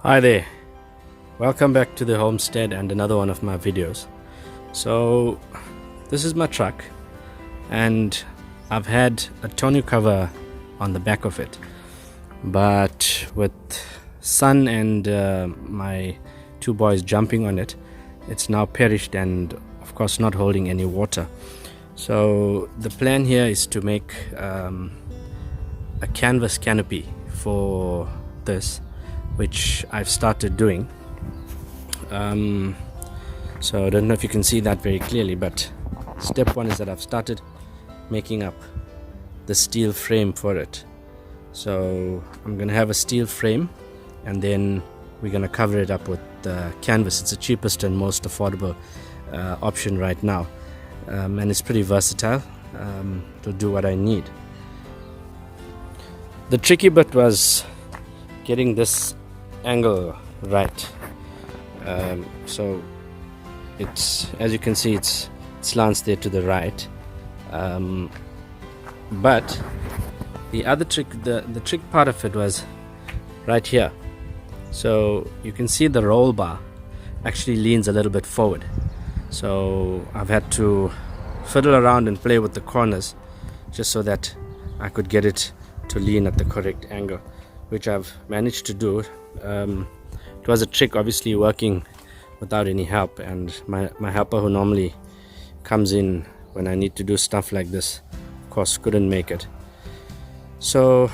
Hi there, welcome back to the homestead and another one of my videos. So this is my truck and I've had a tonneau cover on the back of it, but with son and my two boys jumping on it, it's now perished and of course not holding any water. So the plan here is to make a canvas canopy for this, which I've started doing. So I don't know if you can see that very clearly, but step one is that I've started making up the steel frame for it. So I'm gonna have a steel frame and then we're gonna cover it up with canvas. It's the cheapest and most affordable option right now, and it's pretty versatile to do what I need. The tricky bit was getting this angle right. So it's, as you can see, it slants there to the right, but the other trick, the trick part of it was right here. So you can see the roll bar actually leans a little bit forward, so I've had to fiddle around and play with the corners just so that I could get it to lean at the correct angle, which I've managed to do. It was a trick, obviously, working without any help, and my helper, who normally comes in when I need to do stuff like this, of course couldn't make it. So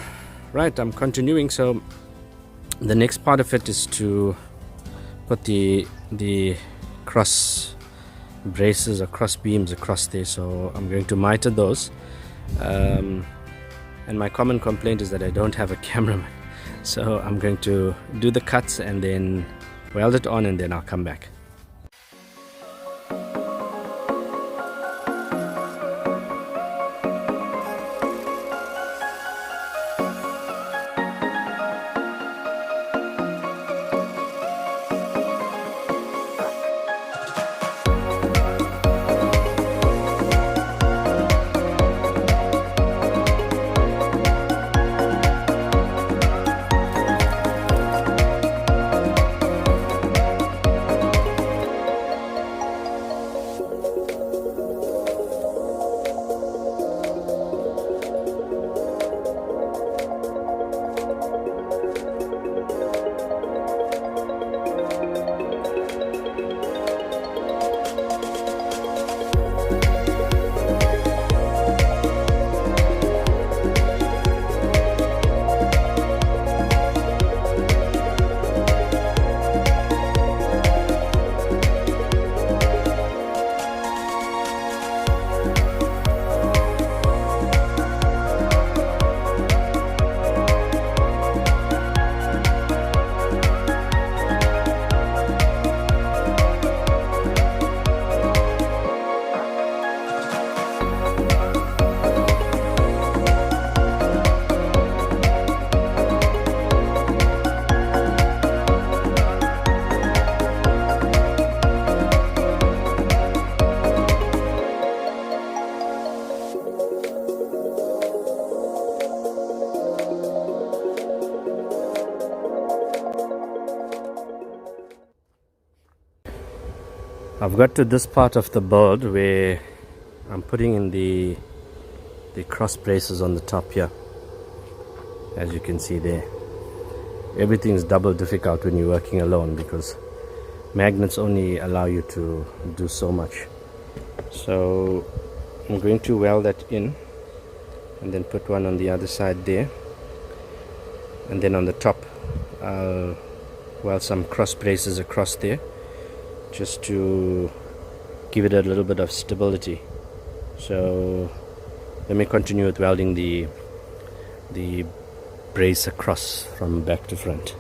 right, I'm continuing. So the next part of it is to put the cross braces or cross beams across there. So I'm going to miter those, and my common complaint is that I don't have a cameraman. So I'm going to do the cuts and then weld it on, and then I'll come back. I've got to this part of the build where I'm putting in the cross braces on the top here. As you can see there, everything's double difficult when you're working alone because magnets only allow you to do so much. So I'm going to weld that in and then put one on the other side there, and then on the top I'll weld some cross braces across there just to give it a little bit of stability. So let me continue with welding the brace across from back to front.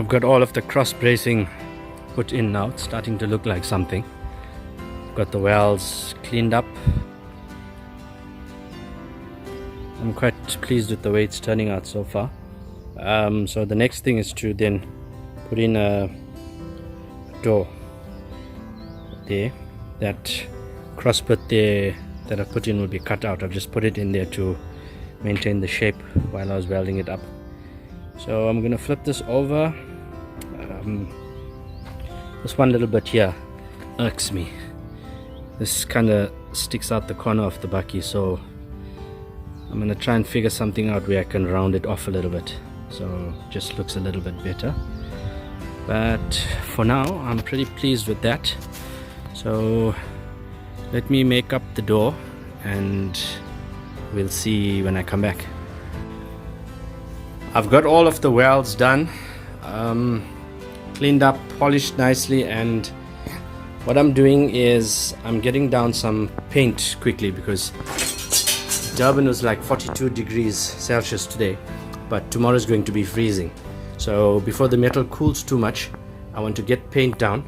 I've got all of the cross bracing put in now. It's starting to look like something. Got the wells cleaned up. I'm quite pleased with the way it's turning out so far. So the next thing is to then put in a door there. That cross bit there that I put in will be cut out. I've just put it in there to maintain the shape while I was welding it up. So I'm gonna flip this over. This one little bit here irks me. This kind of sticks out the corner of the bakkie, so I'm gonna try and figure something out where I can round it off a little bit so it just looks a little bit better. But for now I'm pretty pleased with that. So let me make up the door and we'll see when I come back. I've got all of the welds done, cleaned up, polished nicely, and what I'm doing is I'm getting down some paint quickly because Durban was like 42 degrees Celsius today, but tomorrow is going to be freezing. So before the metal cools too much, I want to get paint down.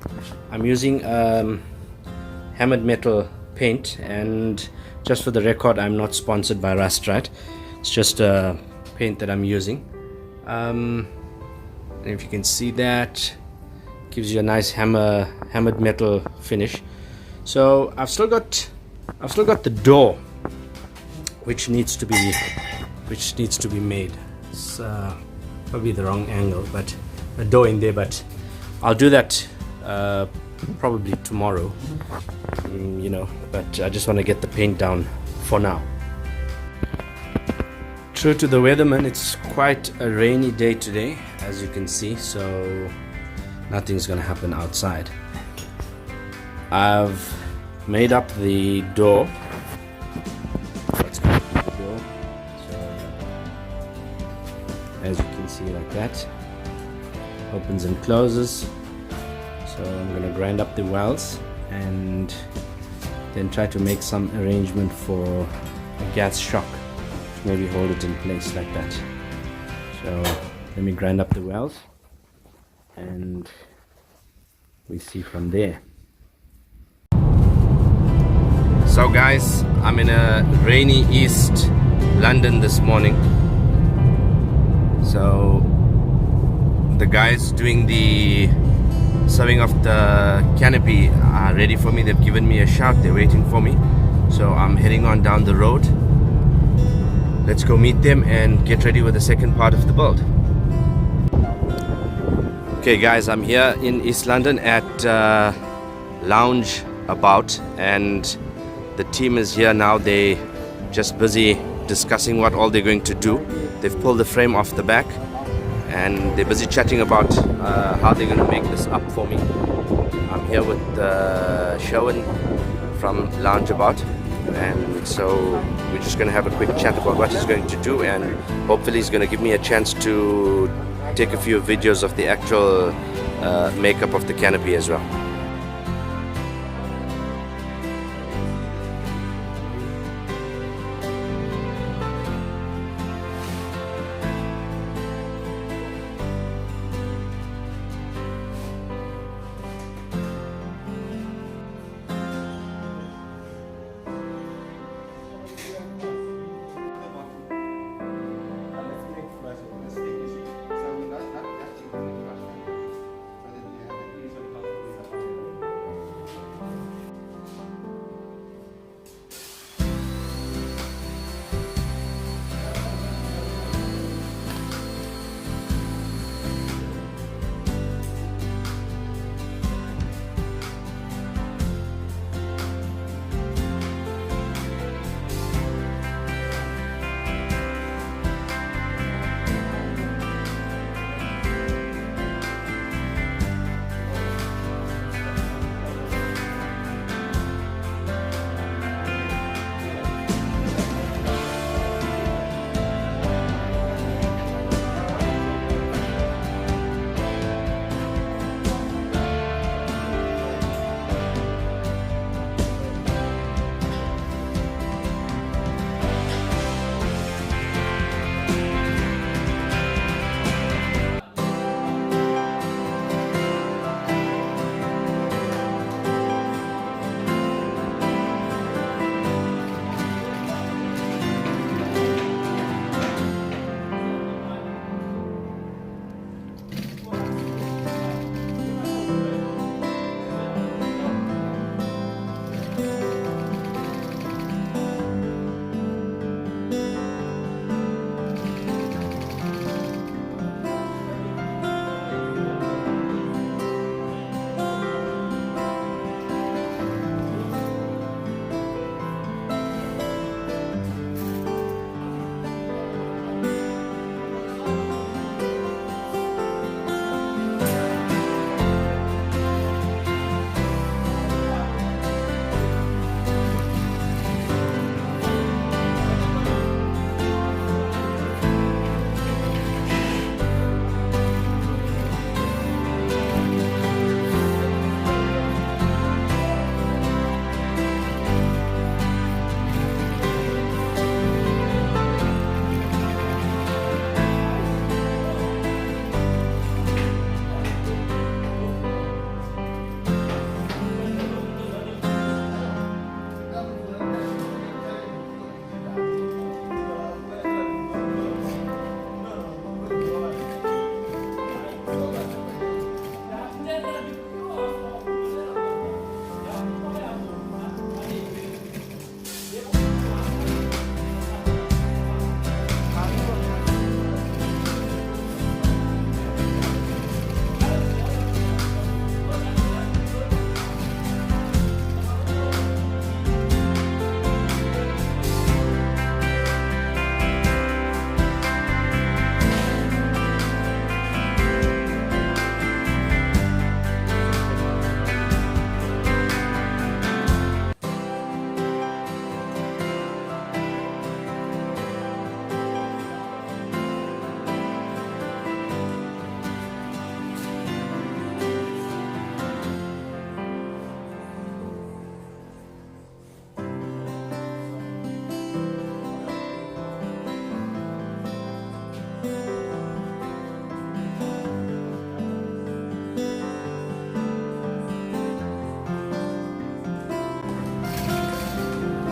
I'm using hammered metal paint, and just for the record, I'm not sponsored by Rust, right? It's just a paint that I'm using. And if you can see that, gives you a nice hammered metal finish. So I've still got the door which needs to be made. It's probably the wrong angle, but a door in there, but I'll do that probably tomorrow, you know, but I just want to get the paint down for now. True to the weatherman, it's quite a rainy day today, as you can see, so nothing's gonna happen outside. I've made up the door. Let's go to the door. So, as you can see, like that, opens and closes. So I'm gonna grind up the welds and then try to make some arrangement for a gas shock to maybe hold it in place like that. So let me grind up the welds and we see from there. So guys, I'm in a rainy East London this morning. So the guys doing the serving of the canopy are ready for me. They've given me a shout, they're waiting for me. So I'm heading on down the road. Let's go meet them and get ready with the second part of the build. Okay guys, I'm here in East London at Lounge About, and the team is here now. They're just busy discussing what all they're going to do. They've pulled the frame off the back and they're busy chatting about how they're going to make this up for me. I'm here with Sherwin from Lounge About, and so we're just going to have a quick chat about what he's going to do, and hopefully he's going to give me a chance to take a few videos of the actual makeup of the canopy as well.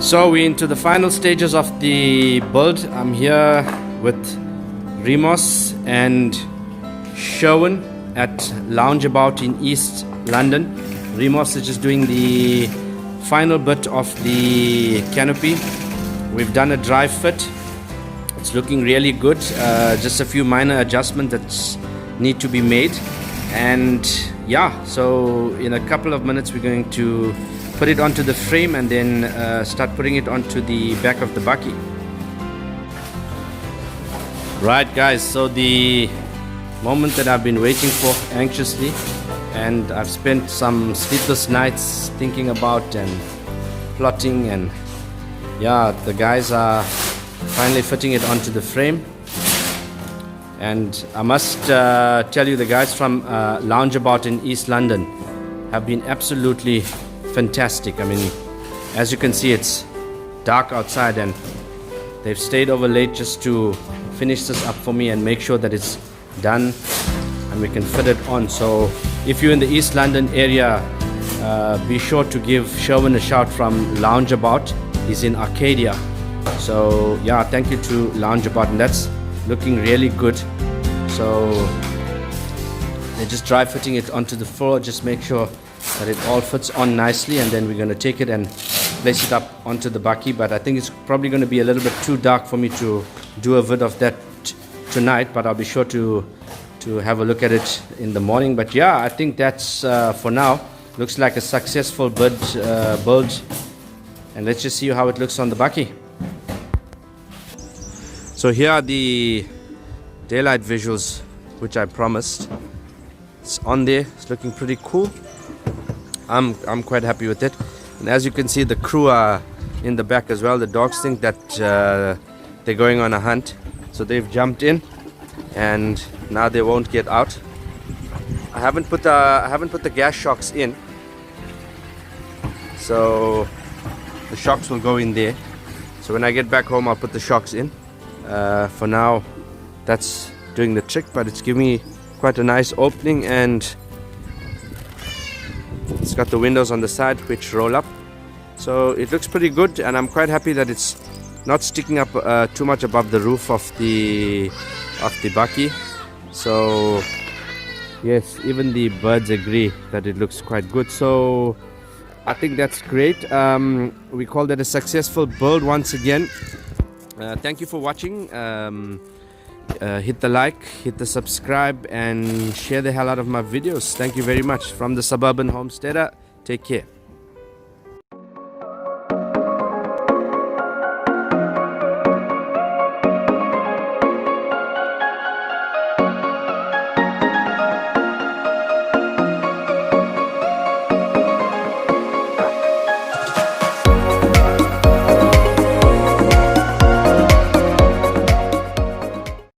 So we're into the final stages of the build. I'm here with Remos and Sherwin at Loungeabout in East London. Remos is just doing the final bit of the canopy. We've done a dry fit. It's looking really good. Just a few minor adjustments that need to be made. And yeah, so in a couple of minutes we're going to put it onto the frame and then start putting it onto the back of the bakkie. Right guys, so the moment that I've been waiting for anxiously, and I've spent some sleepless nights thinking about and plotting, and yeah, the guys are finally fitting it onto the frame. And I must tell you, the guys from Loungeabout in East London have been absolutely fantastic. I mean, as you can see, it's dark outside and they've stayed over late just to finish this up for me and make sure that it's done and we can fit it on. So if you're in the East London area, be sure to give Sherwin a shout from Loungeabout. He's in Arcadia. So yeah, thank you to Loungeabout, and that's looking really good. So they're just dry fitting it onto the floor. Just make sure that it all fits on nicely, and then we're going to take it and place it up onto the bakkie. But I think it's probably going to be a little bit too dark for me to do a vid of that tonight, but I'll be sure to have a look at it in the morning. But yeah, I think that's for now. Looks like a successful build, and let's just see how it looks on the bakkie. So here are the daylight visuals which I promised. It's on there. It's looking pretty cool. I'm quite happy with it. And as you can see, the crew are in the back as well. The dogs think that they're going on a hunt, so they've jumped in and now they won't get out. I haven't put the gas shocks in, so the shocks will go in there. So when I get back home, I'll put the shocks in. For now, that's doing the trick, but it's giving me quite a nice opening, and it's got the windows on the side which roll up, so it looks pretty good. And I'm quite happy that it's not sticking up too much above the roof of the bakkie. So yes, even the birds agree that it looks quite good. So I think that's great. We call that a successful build once again. Thank you for watching. Hit the like, hit the subscribe, and share the hell out of my videos. Thank you very much. From the Suburban Homesteader, take care.